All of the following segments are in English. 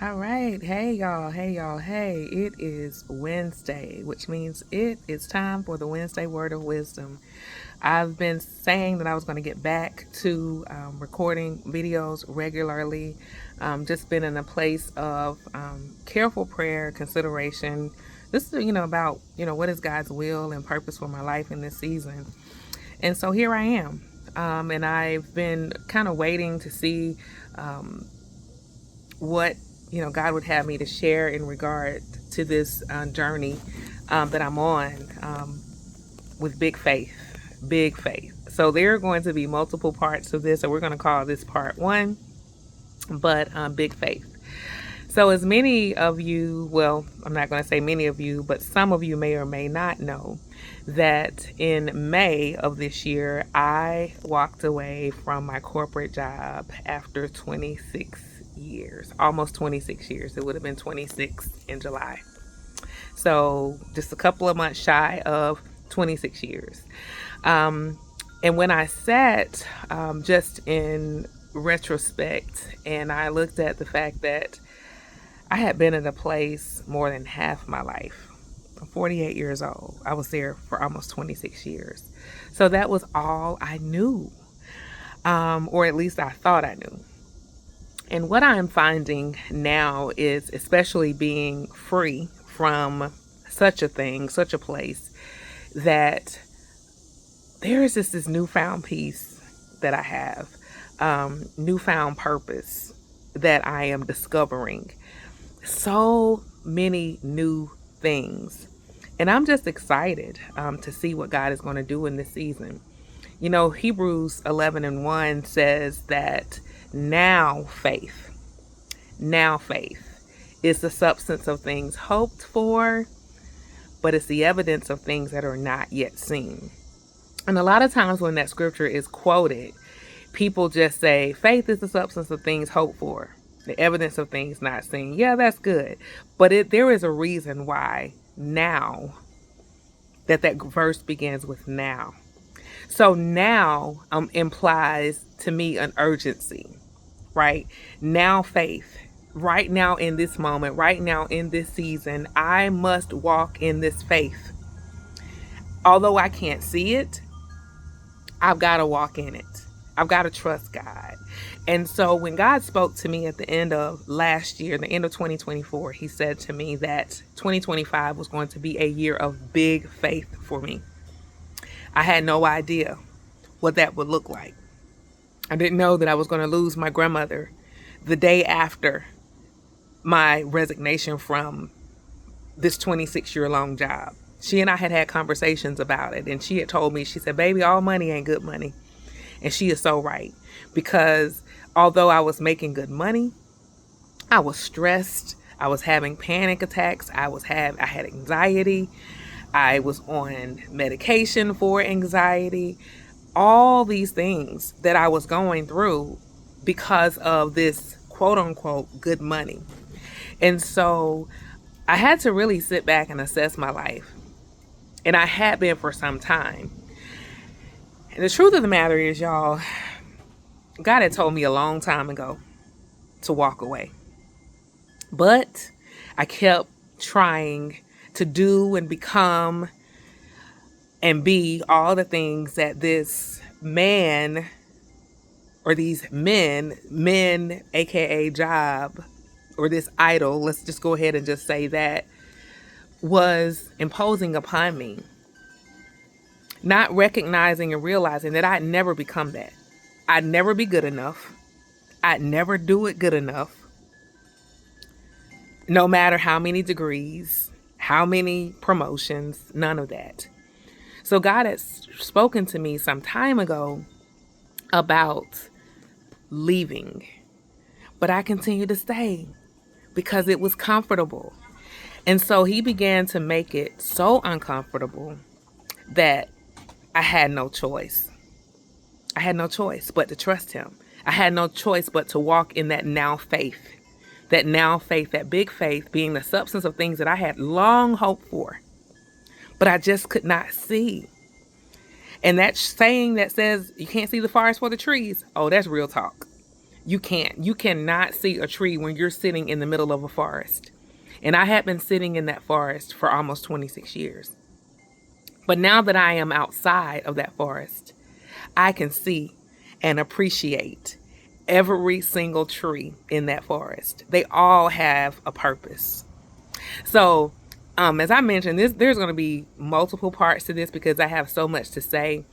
All right. Hey, y'all. Hey, y'all. Hey, it is Wednesday, which means it is time for the Wednesday Word of Wisdom. I've been saying that I was going to get back to recording videos regularly. Just been in a place of careful prayer, consideration. This is, about, what is God's will and purpose for my life in this season. And so here I am. And I've been kind of waiting to see what God would have me to share in regard to this journey that I'm on with big faith. Big faith. So there are going to be multiple parts of this, so we're going to call this part one, but big faith. So, as many of you, well, I'm not going to say many of you, but some of you may or may not know that in May of this year, I walked away from my corporate job after 26 years, almost 26 years. It would have been 26 in July. So, just a couple of months shy of 26 years. Um, and when I sat just in retrospect and I looked at the fact that I had been in a place more than half my life. I'm 48 years old. I was there for almost 26 years. So that was all I knew, or at least I thought I knew. And what I'm finding now is, especially being free from such a thing, such a place, that there is just this newfound peace that I have, newfound purpose that I am discovering. So many new things. And I'm just excited to see what God is going to do in this season. Hebrews 11:1 says that now faith is the substance of things hoped for, but it's the evidence of things that are not yet seen. And a lot of times when that scripture is quoted, people just say, faith is the substance of things hoped for, the evidence of things not seen. Yeah, that's good. But there is a reason why now, that verse begins with now. So now implies to me an urgency, right? Now faith. Right now in this moment, right now in this season, I must walk in this faith. Although I can't see it, I've got to walk in it. I've got to trust God. And so when God spoke to me at the end of last year, the end of 2024, he said to me that 2025 was going to be a year of big faith for me. I had no idea what that would look like. I didn't know that I was going to lose my grandmother the day after my resignation from this 26-year long job. She and I had had conversations about it, and she had told me, she said, baby, all money ain't good money. And she is so right, because although I was making good money, I was stressed. I was having panic attacks. I had anxiety. I was on medication for anxiety. All these things that I was going through because of this quote unquote good money. And so I had to really sit back and assess my life. And I had been for some time. And the truth of the matter is, y'all, God had told me a long time ago to walk away. But I kept trying to do and become and be all the things that this man or these men, aka job, or this idol, let's just go ahead and just say that, was imposing upon me. Not recognizing and realizing that I'd never become that. I'd never be good enough. I'd never do it good enough. No matter how many degrees, how many promotions, none of that. So God had spoken to me some time ago about leaving, but I continued to stay because it was comfortable. And so he began to make it so uncomfortable that I had no choice. I had no choice but to trust him. I had no choice but to walk in that now faith. That now faith, that big faith, being the substance of things that I had long hoped for, but I just could not see. And that saying that says you can't see the forest for the trees, oh, that's real talk. You can't. You cannot see a tree when you're sitting in the middle of a forest. And I had been sitting in that forest for almost 26 years. But now that I am outside of that forest, I can see and appreciate every single tree in that forest. They all have a purpose. So, as I mentioned, there's going to be multiple parts to this because I have so much to say.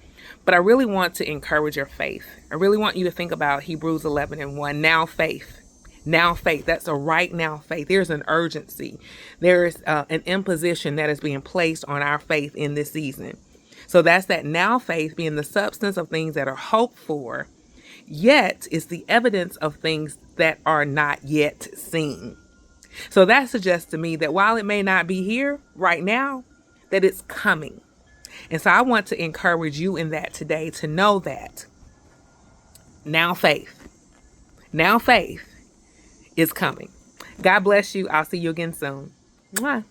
But I really want to encourage your faith. I really want you to think about Hebrews 11:1. Now faith. Now faith. That's a right now faith. There's an urgency. There's an imposition that is being placed on our faith in this season. So that's that now faith being the substance of things that are hoped for, yet is the evidence of things that are not yet seen. So that suggests to me that while it may not be here right now, that it's coming. And so I want to encourage you in that today to know that now faith is coming. God bless you. I'll see you again soon. Mwah.